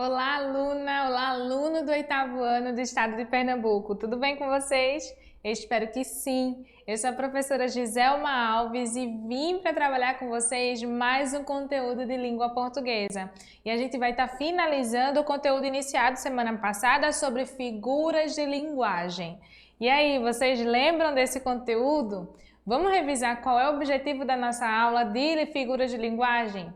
Olá, aluna! Olá, aluno do 8º ano do estado de Pernambuco. Tudo bem com vocês? Eu espero que sim. Eu sou a professora Giselma Alves e vim para trabalhar com vocês mais um conteúdo de língua portuguesa. E a gente vai estar finalizando o conteúdo iniciado semana passada sobre figuras de linguagem. E aí, vocês lembram desse conteúdo? Vamos revisar qual é o objetivo da nossa aula de figuras de linguagem?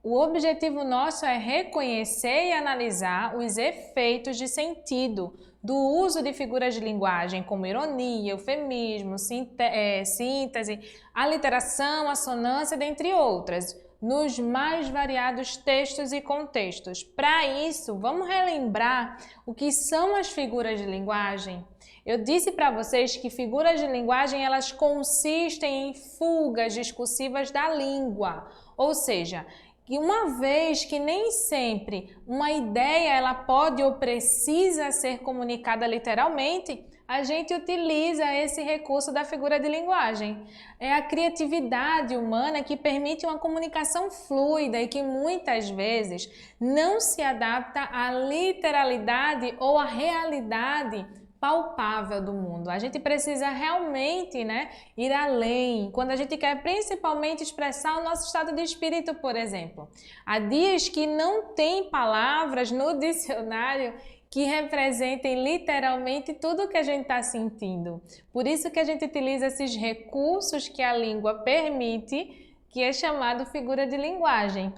O objetivo nosso é reconhecer e analisar os efeitos de sentido do uso de figuras de linguagem como ironia, eufemismo, síntese, aliteração, assonância, dentre outras, nos mais variados textos e contextos. Para isso, vamos relembrar o que são as figuras de linguagem? Eu disse para vocês que figuras de linguagem elas consistem em fugas discursivas da língua, ou seja, que uma vez que nem sempre uma ideia ela pode ou precisa ser comunicada literalmente, a gente utiliza esse recurso da figura de linguagem. É a criatividade humana que permite uma comunicação fluida e que muitas vezes não se adapta à literalidade ou à realidade palpável do mundo. A gente precisa realmente, ir além, quando a gente quer principalmente expressar o nosso estado de espírito, por exemplo. Há dias que não tem palavras no dicionário que representem literalmente tudo o que a gente está sentindo. Por isso que a gente utiliza esses recursos que a língua permite, que é chamado figura de linguagem.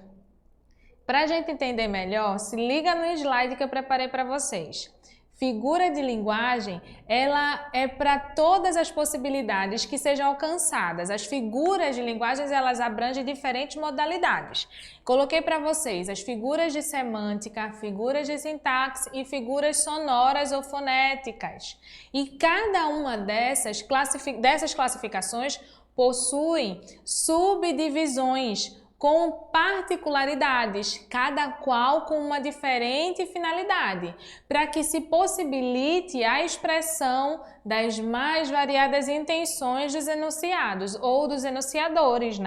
Para a gente entender melhor, se liga no slide que eu preparei para vocês. Figura de linguagem, ela é para todas as possibilidades que sejam alcançadas. As figuras de linguagem, elas abrangem diferentes modalidades. Coloquei para vocês as figuras de semântica, figuras de sintaxe e figuras sonoras ou fonéticas. E cada uma dessas classificações possuem subdivisões com particularidades, cada qual com uma diferente finalidade, para que se possibilite a expressão das mais variadas intenções dos enunciados ou dos enunciadores,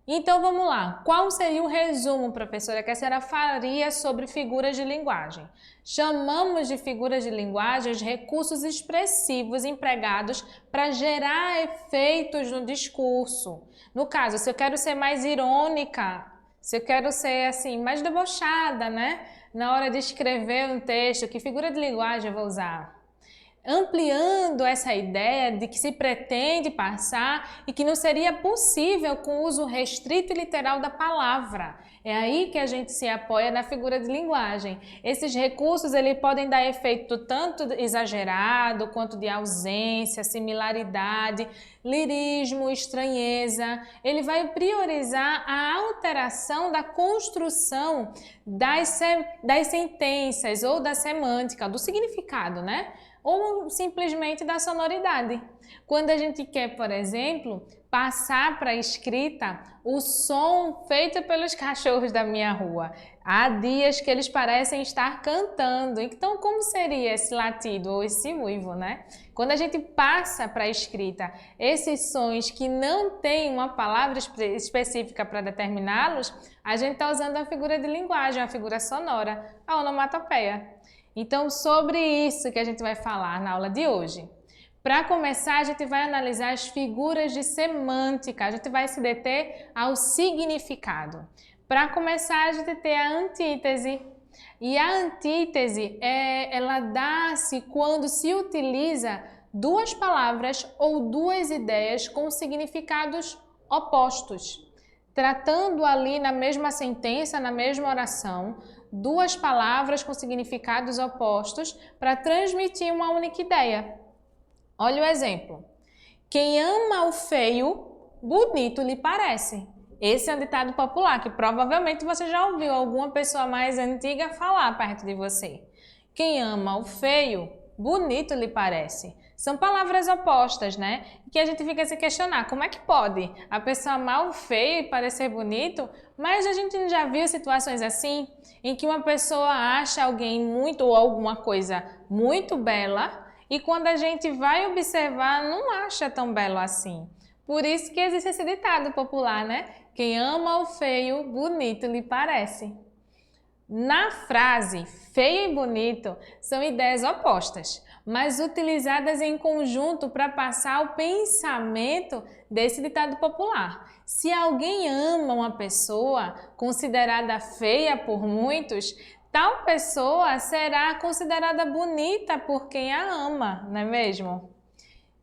Então vamos lá, qual seria o resumo, professora, que a senhora faria sobre figuras de linguagem? Chamamos de figuras de linguagem os recursos expressivos empregados para gerar efeitos no discurso. No caso, se eu quero ser mais irônica, se eu quero ser assim, mais debochada, na hora de escrever um texto, que figura de linguagem eu vou usar? Ampliando essa ideia de que se pretende passar e que não seria possível com o uso restrito e literal da palavra. É aí que a gente se apoia na figura de linguagem. Esses recursos eles podem dar efeito tanto exagerado quanto de ausência, similaridade, lirismo, estranheza. Ele vai priorizar a alteração da construção das sentenças ou da semântica, do significado, ou simplesmente da sonoridade. Quando a gente quer, por exemplo, passar para a escrita o som feito pelos cachorros da minha rua. Há dias que eles parecem estar cantando. Então, como seria esse latido ou esse uivo, Quando a gente passa para a escrita esses sons que não têm uma palavra específica para determiná-los, a gente está usando a figura de linguagem, a figura sonora, a onomatopeia. Então, sobre isso que a gente vai falar na aula de hoje. Para começar, a gente vai analisar as figuras de semântica, a gente vai se deter ao significado. Para começar, a gente tem a antítese. E a antítese, ela dá-se quando se utiliza duas palavras ou duas ideias com significados opostos. Tratando ali na mesma sentença, na mesma oração, duas palavras com significados opostos para transmitir uma única ideia. Olha o exemplo. Quem ama o feio, bonito lhe parece. Esse é um ditado popular que provavelmente você já ouviu alguma pessoa mais antiga falar perto de você. Quem ama o feio, bonito lhe parece. São palavras opostas, Que a gente fica se questionar, como é que pode a pessoa amar o feio e parecer bonito? Mas a gente já viu situações assim, em que uma pessoa acha alguém muito ou alguma coisa muito bela e quando a gente vai observar, não acha tão belo assim. Por isso que existe esse ditado popular, Quem ama o feio, bonito lhe parece. Na frase feio e bonito são ideias opostas, mas utilizadas em conjunto para passar o pensamento desse ditado popular. Se alguém ama uma pessoa considerada feia por muitos, tal pessoa será considerada bonita por quem a ama, não é mesmo?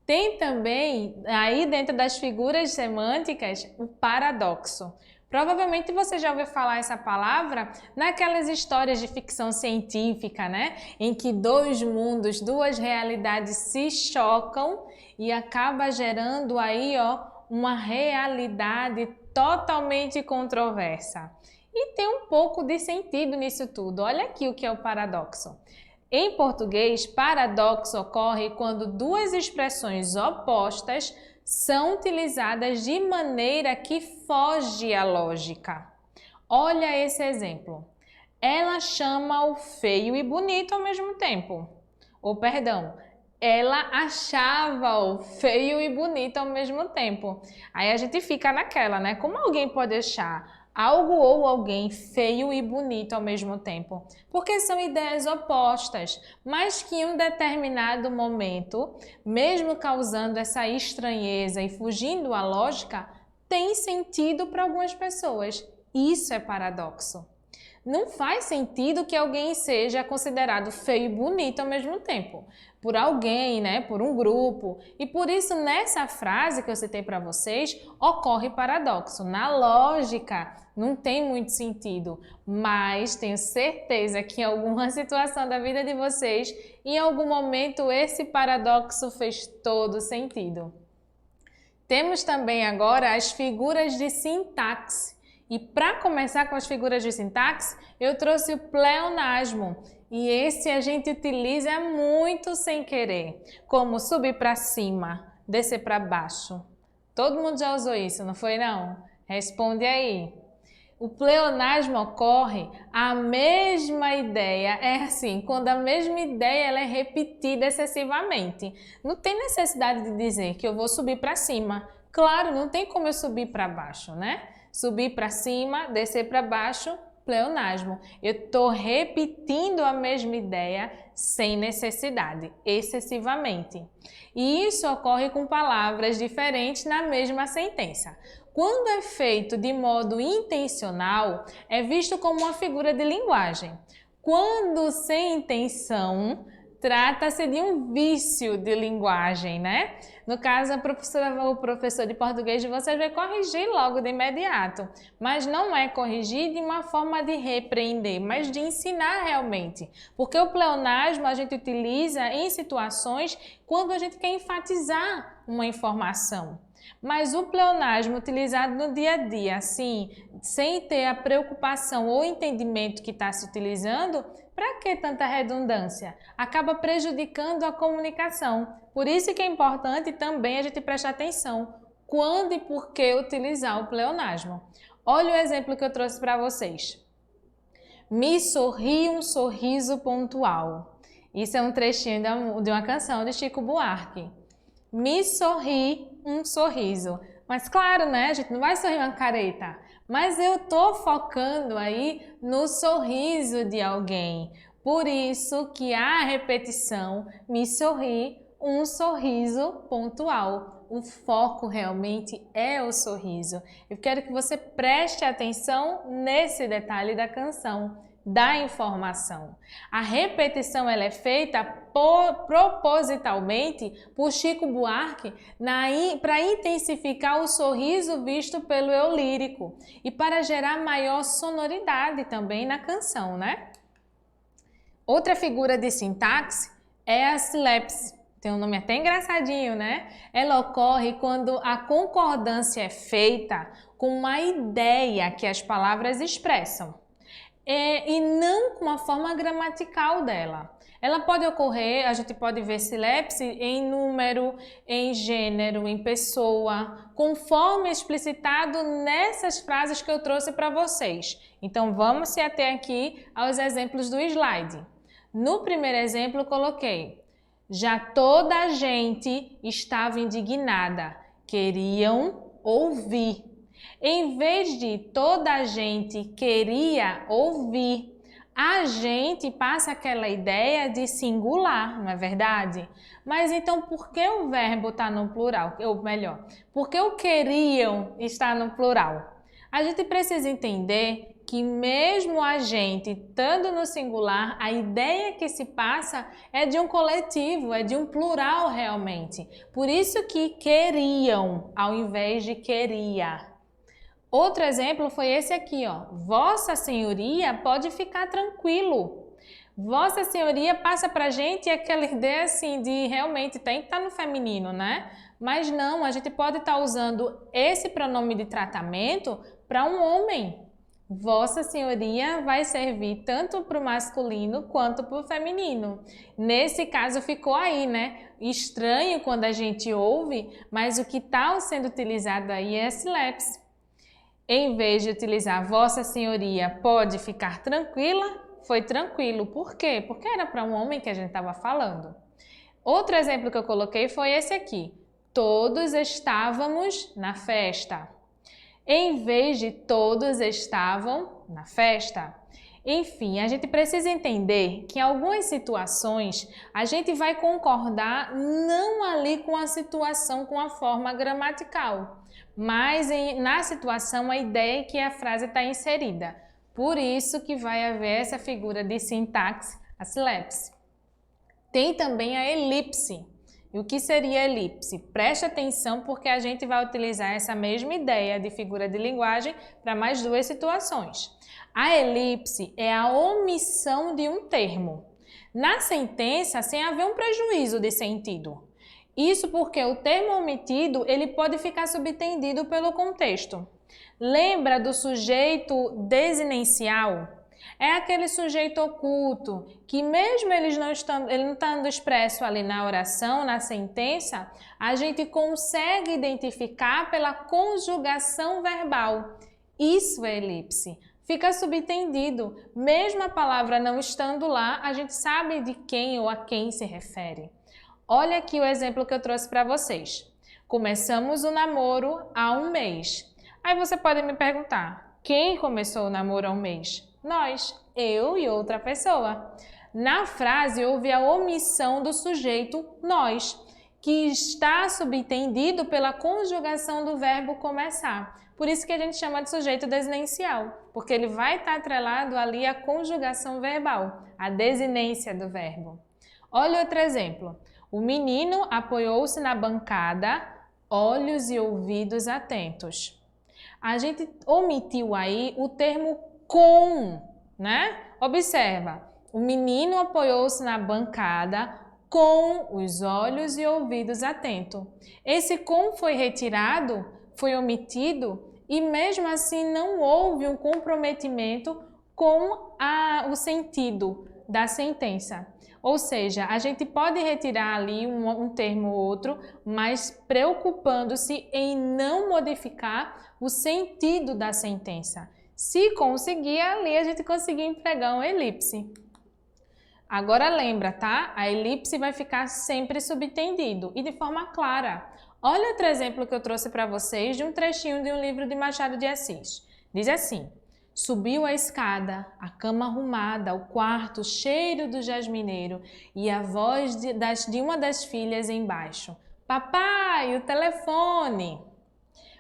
Tem também, aí dentro das figuras semânticas, o paradoxo. Provavelmente você já ouviu falar essa palavra naquelas histórias de ficção científica, né? Em que dois mundos, duas realidades se chocam e acaba gerando aí, ó, uma realidade totalmente controversa. E tem um pouco de sentido nisso tudo. Olha aqui o que é o paradoxo. Em português, paradoxo ocorre quando duas expressões opostas são utilizadas de maneira que foge à lógica. Olha esse exemplo. Ela chama o feio e bonito ao mesmo tempo. Ou perdão, ela achava o feio e bonito ao mesmo tempo. Aí a gente fica naquela, né? Como alguém pode achar algo ou alguém feio e bonito ao mesmo tempo? Porque são ideias opostas, mas que em um determinado momento, mesmo causando essa estranheza e fugindo à lógica, tem sentido para algumas pessoas. Isso é paradoxo. Não faz sentido que alguém seja considerado feio e bonito ao mesmo tempo, por alguém, né, por um grupo. E por isso, nessa frase que eu citei para vocês, ocorre paradoxo. Na lógica, não tem muito sentido, mas tenho certeza que em alguma situação da vida de vocês, em algum momento, esse paradoxo fez todo sentido. Temos também agora as figuras de sintaxe. E para começar com as figuras de sintaxe, eu trouxe o pleonasmo. E esse a gente utiliza muito sem querer, como subir para cima, descer para baixo. Todo mundo já usou isso, não foi não? Responde aí. O pleonasmo ocorre, a mesma ideia, é assim, quando a mesma ideia ela é repetida excessivamente. Não tem necessidade de dizer que eu vou subir para cima. Claro, não tem como eu subir para baixo, né? Subir para cima, descer para baixo, pleonasmo. Eu estou repetindo a mesma ideia sem necessidade, excessivamente. E isso ocorre com palavras diferentes na mesma sentença. Quando é feito de modo intencional, é visto como uma figura de linguagem. Quando sem intenção, trata-se de um vício de linguagem, né? No caso, o professor de português de vocês vai corrigir logo de imediato, mas não é corrigir de uma forma de repreender, mas de ensinar realmente. Porque o pleonasmo a gente utiliza em situações quando a gente quer enfatizar uma informação. Mas o pleonasmo utilizado no dia a dia, assim, sem ter a preocupação ou entendimento que está se utilizando, para que tanta redundância? Acaba prejudicando a comunicação. Por isso que é importante também a gente prestar atenção quando e por que utilizar o pleonasmo. Olha o exemplo que eu trouxe para vocês. Me sorri um sorriso pontual. Isso é um trechinho de uma canção de Chico Buarque. Me sorri um sorriso. Mas claro, né? A gente não vai sorrir uma careta. Mas eu tô focando aí no sorriso de alguém. Por isso que a repetição me sorri um sorriso pontual. O foco realmente é o sorriso. Eu quero que você preste atenção nesse detalhe da canção, da informação. A repetição ela é feita propositalmente por Chico Buarque para intensificar o sorriso visto pelo eu lírico e para gerar maior sonoridade também na canção, né? Outra figura de sintaxe é a silepse. Tem um nome até engraçadinho, né? Ela ocorre quando a concordância é feita com uma ideia que as palavras expressam e não com a forma gramatical dela. Ela pode ocorrer, a gente pode ver silepse em número, em gênero, em pessoa, conforme explicitado nessas frases que eu trouxe para vocês. Então vamos se ater aqui aos exemplos do slide. No primeiro exemplo eu coloquei: já toda a gente estava indignada, queriam ouvir. Em vez de toda a gente queria ouvir, a gente passa aquela ideia de singular, não é verdade? Mas então por que o verbo está no plural? Ou melhor, por que o queriam está no plural? A gente precisa entender que mesmo a gente estando no singular, a ideia que se passa é de um coletivo, é de um plural realmente. Por isso que queriam, ao invés de queria. Outro exemplo foi esse aqui, ó. Vossa Senhoria pode ficar tranquilo. Vossa Senhoria passa pra gente aquela ideia assim de realmente tem que estar no feminino, né? Mas não, a gente pode estar usando esse pronome de tratamento para um homem. Vossa Senhoria vai servir tanto para o masculino quanto para o feminino. Nesse caso ficou aí, né? Estranho quando a gente ouve, mas o que está sendo utilizado aí é esse lapse. Em vez de utilizar Vossa Senhoria pode ficar tranquila, foi tranquilo. Por quê? Porque era para um homem que a gente estava falando. Outro exemplo que eu coloquei foi esse aqui. Todos estávamos na festa. Em vez de todos estavam na festa. Enfim, a gente precisa entender que em algumas situações a gente vai concordar não ali com a situação, com a forma gramatical, mas na situação a ideia é que a frase está inserida. Por isso que vai haver essa figura de sintaxe, a silepse. Tem também a elipse. E o que seria elipse? Preste atenção porque a gente vai utilizar essa mesma ideia de figura de linguagem para mais duas situações. A elipse é a omissão de um termo na sentença sem haver um prejuízo de sentido. Isso porque o termo omitido ele pode ficar subentendido pelo contexto. Lembra do sujeito desinencial? É aquele sujeito oculto que mesmo ele não estando expresso ali na oração, na sentença, a gente consegue identificar pela conjugação verbal. Isso é elipse. Fica subentendido. Mesmo a palavra não estando lá, a gente sabe de quem ou a quem se refere. Olha aqui o exemplo que eu trouxe para vocês. Começamos o namoro há um mês. Aí você pode me perguntar, quem começou o namoro há um mês? Nós, eu e outra pessoa. Na frase houve a omissão do sujeito nós, que está subentendido pela conjugação do verbo começar. Por isso que a gente chama de sujeito desinêncial, porque ele vai estar atrelado ali à conjugação verbal, à desinência do verbo. Olha outro exemplo. O menino apoiou-se na bancada, olhos e ouvidos atentos. A gente omitiu aí o termo com, né? Observa, o menino apoiou-se na bancada com os olhos e ouvidos atentos. Esse com foi retirado, foi omitido e mesmo assim não houve um comprometimento com o sentido da sentença. Ou seja, a gente pode retirar ali um termo ou outro, mas preocupando-se em não modificar o sentido da sentença. Se conseguir, ali a gente conseguir empregar uma elipse. Agora lembra, tá? A elipse vai ficar sempre subentendido e de forma clara. Olha outro exemplo que eu trouxe para vocês de um trechinho de um livro de Machado de Assis. Diz assim: subiu a escada, a cama arrumada, o quarto cheiro do jasmineiro e a voz de uma das filhas embaixo. Papai, o telefone!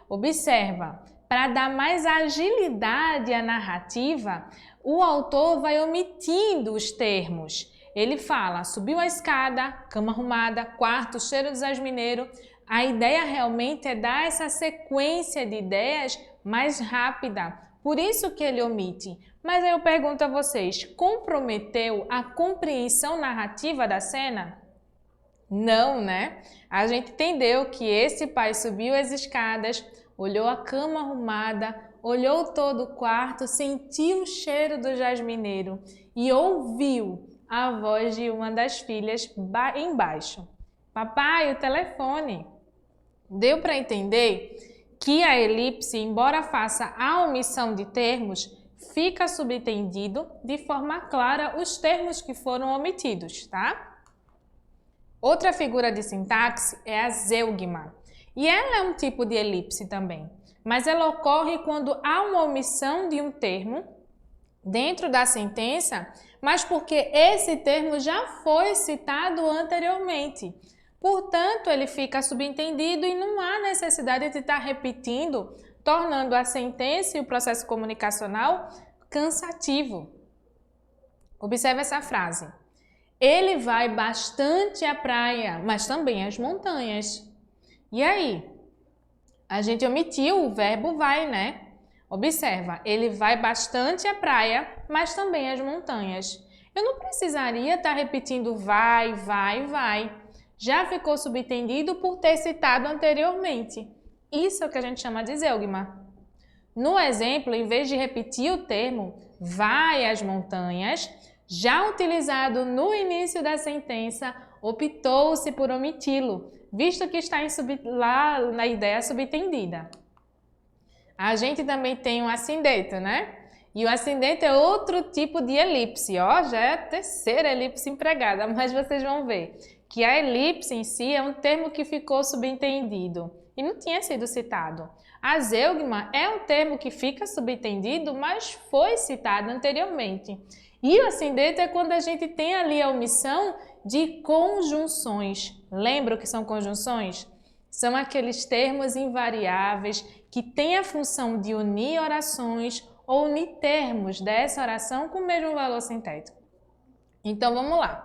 Observa. Para dar mais agilidade à narrativa, o autor vai omitindo os termos. Ele fala, subiu a escada, cama arrumada, quarto, cheiro de jasmineiro. A ideia realmente é dar essa sequência de ideias mais rápida. Por isso que ele omite. Mas aí eu pergunto a vocês, comprometeu a compreensão narrativa da cena? Não, né? A gente entendeu que esse pai subiu as escadas, olhou a cama arrumada, olhou todo o quarto, sentiu o cheiro do jasmineiro e ouviu a voz de uma das filhas embaixo. Papai, o telefone. Deu para entender que a elipse, embora faça a omissão de termos, fica subentendido de forma clara os termos que foram omitidos, tá? Outra figura de sintaxe é a zeugma. E ela é um tipo de elipse também, mas ela ocorre quando há uma omissão de um termo dentro da sentença, mas porque esse termo já foi citado anteriormente. Portanto, ele fica subentendido e não há necessidade de estar repetindo, tornando a sentença e o processo comunicacional cansativo. Observe essa frase. Ele vai bastante à praia, mas também às montanhas. E aí? A gente omitiu o verbo vai, né? Observa, ele vai bastante à praia, mas também às montanhas. Eu não precisaria estar repetindo vai, vai, vai. Já ficou subentendido por ter citado anteriormente. Isso é o que a gente chama de zeugma. No exemplo, em vez de repetir o termo vai às montanhas, já utilizado no início da sentença, optou-se por omiti-lo, visto que está lá na ideia subentendida. A gente também tem um ascendente, né? E o ascendente é outro tipo de elipse, ó, já é a terceira elipse empregada, mas vocês vão ver que a elipse em si é um termo que ficou subentendido e não tinha sido citado. A zeugma é um termo que fica subentendido, mas foi citado anteriormente. E o ascendente é quando a gente tem ali a omissão de conjunções. Lembra o que são conjunções? São aqueles termos invariáveis que têm a função de unir orações ou unir termos dessa oração com o mesmo valor sintético. Então, vamos lá.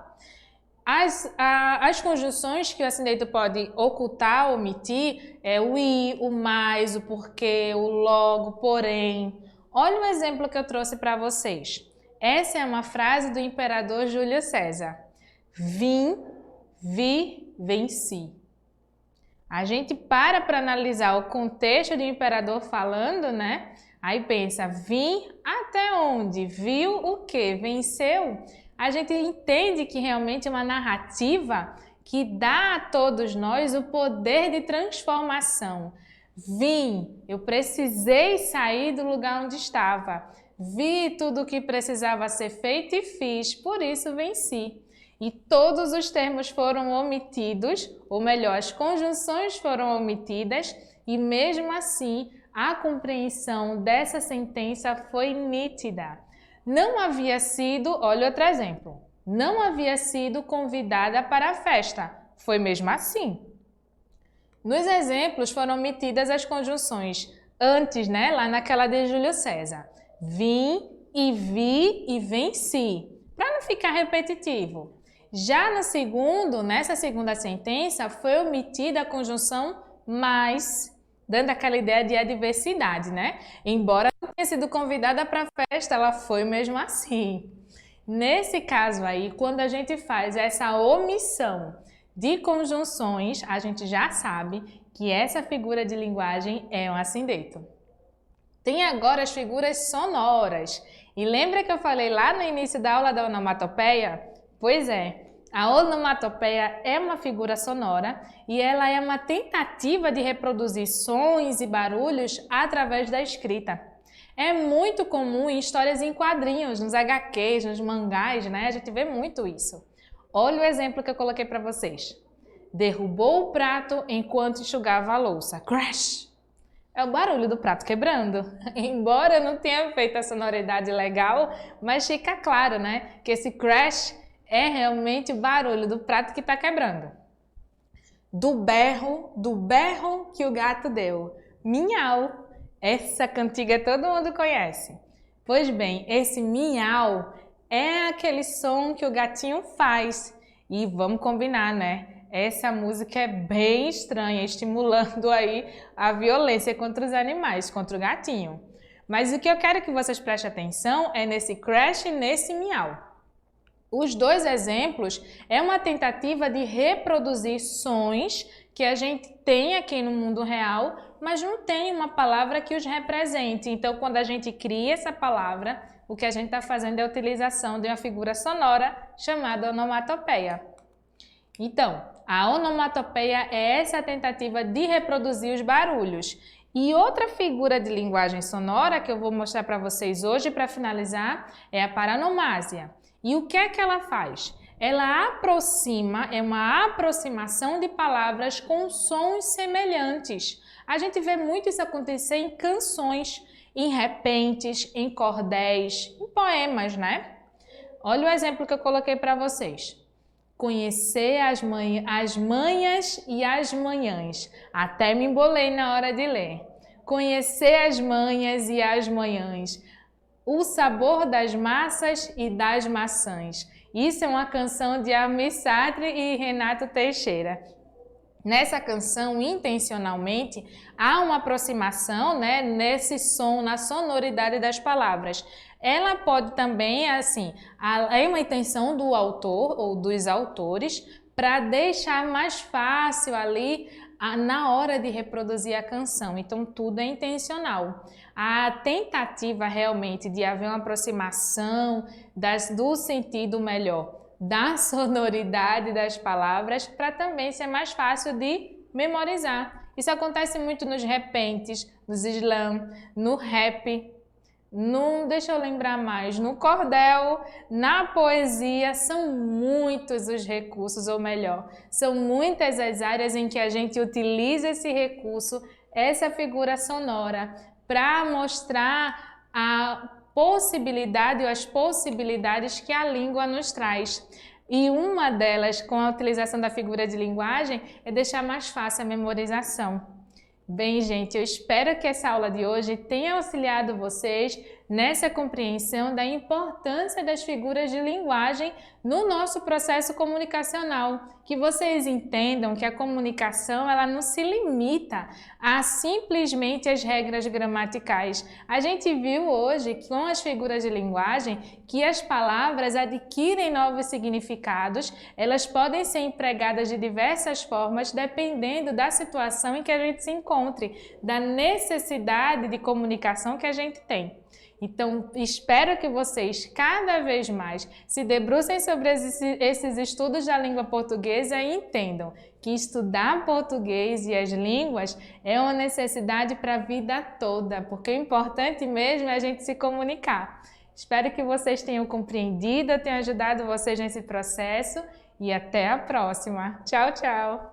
As conjunções que o ascendente pode ocultar, omitir, é o e, o mais, o porquê, o logo, porém. Olha o exemplo que eu trouxe para vocês. Essa é uma frase do imperador Júlio César. Vim, vi, venci. A gente para analisar o contexto do imperador falando, né? Aí pensa, vim até onde? Viu o quê? Venceu? A gente entende que realmente é uma narrativa que dá a todos nós o poder de transformação. Vim, eu precisei sair do lugar onde estava. Vi tudo o que precisava ser feito e fiz, por isso venci. E todos os termos foram omitidos, ou melhor, as conjunções foram omitidas, e mesmo assim a compreensão dessa sentença foi nítida. Não havia sido, olha outro exemplo, não havia sido convidada para a festa, foi mesmo assim. Nos exemplos foram omitidas as conjunções antes, né, lá naquela de Júlio César. Vim e vi e venci, para não ficar repetitivo. Já no segundo, nessa segunda sentença, foi omitida a conjunção mais, dando aquela ideia de adversidade, né? Embora não tenha sido convidada para a festa, ela foi mesmo assim. Nesse caso aí, quando a gente faz essa omissão de conjunções, a gente já sabe que essa figura de linguagem é um ascendente. Tem agora as figuras sonoras. E lembra que eu falei lá no início da aula da onomatopeia? Pois é, a onomatopeia é uma figura sonora e ela é uma tentativa de reproduzir sons e barulhos através da escrita. É muito comum em histórias em quadrinhos, nos HQs, nos mangás, né? A gente vê muito isso. Olha o exemplo que eu coloquei para vocês. Derrubou o prato enquanto enxugava a louça. Crash! É o barulho do prato quebrando. Embora eu não tenha feito a sonoridade legal, mas fica claro, né? Que esse crash é realmente o barulho do prato que está quebrando. Do berro que o gato deu. Miau. Essa cantiga todo mundo conhece. Pois bem, esse miau é aquele som que o gatinho faz. E vamos combinar, né? Essa música é bem estranha, estimulando aí a violência contra os animais, contra o gatinho. Mas o que eu quero que vocês prestem atenção é nesse crash e nesse miau. Os dois exemplos é uma tentativa de reproduzir sons que a gente tem aqui no mundo real, mas não tem uma palavra que os represente. Então, quando a gente cria essa palavra, o que a gente está fazendo é a utilização de uma figura sonora chamada onomatopeia. Então, a onomatopeia é essa tentativa de reproduzir os barulhos. E outra figura de linguagem sonora que eu vou mostrar para vocês hoje para finalizar é a paronomásia. E o que é que ela faz? Ela aproxima, é uma aproximação de palavras com sons semelhantes. A gente vê muito isso acontecer em canções, em repentes, em cordéis, poemas, né? Olha o exemplo que eu coloquei para vocês. Conhecer as manhas e as manhãs. Até me embolei na hora de ler. Conhecer as manhas e as manhãs. O sabor das massas e das maçãs. Isso é uma canção de Almir Sater e Renato Teixeira. Nessa canção, intencionalmente, há uma aproximação, né, nesse som, na sonoridade das palavras. Ela pode também, assim, é uma intenção do autor ou dos autores para deixar mais fácil ali na hora de reproduzir a canção. Então, tudo é intencional. A tentativa realmente de haver uma aproximação do sentido melhor da sonoridade das palavras para também ser mais fácil de memorizar. Isso acontece muito nos repentes, nos slam, no rap, deixa eu lembrar mais, no cordel, na poesia. São muitos os recursos, ou melhor, são muitas as áreas em que a gente utiliza esse recurso, essa figura sonora, para mostrar a possibilidade ou as possibilidades que a língua nos traz. E uma delas, com a utilização da figura de linguagem, é deixar mais fácil a memorização. Bem, gente, eu espero que essa aula de hoje tenha auxiliado vocês nessa compreensão da importância das figuras de linguagem no nosso processo comunicacional. Que vocês entendam que a comunicação ela não se limita a simplesmente as regras gramaticais. A gente viu hoje com as figuras de linguagem que as palavras adquirem novos significados, elas podem ser empregadas de diversas formas dependendo da situação em que a gente se encontre, da necessidade de comunicação que a gente tem. Então, espero que vocês cada vez mais se debrucem sobre esses estudos da língua portuguesa e entendam que estudar português e as línguas é uma necessidade para a vida toda, porque o importante mesmo é a gente se comunicar. Espero que vocês tenham compreendido, tenham ajudado vocês nesse processo e até a próxima. Tchau, tchau!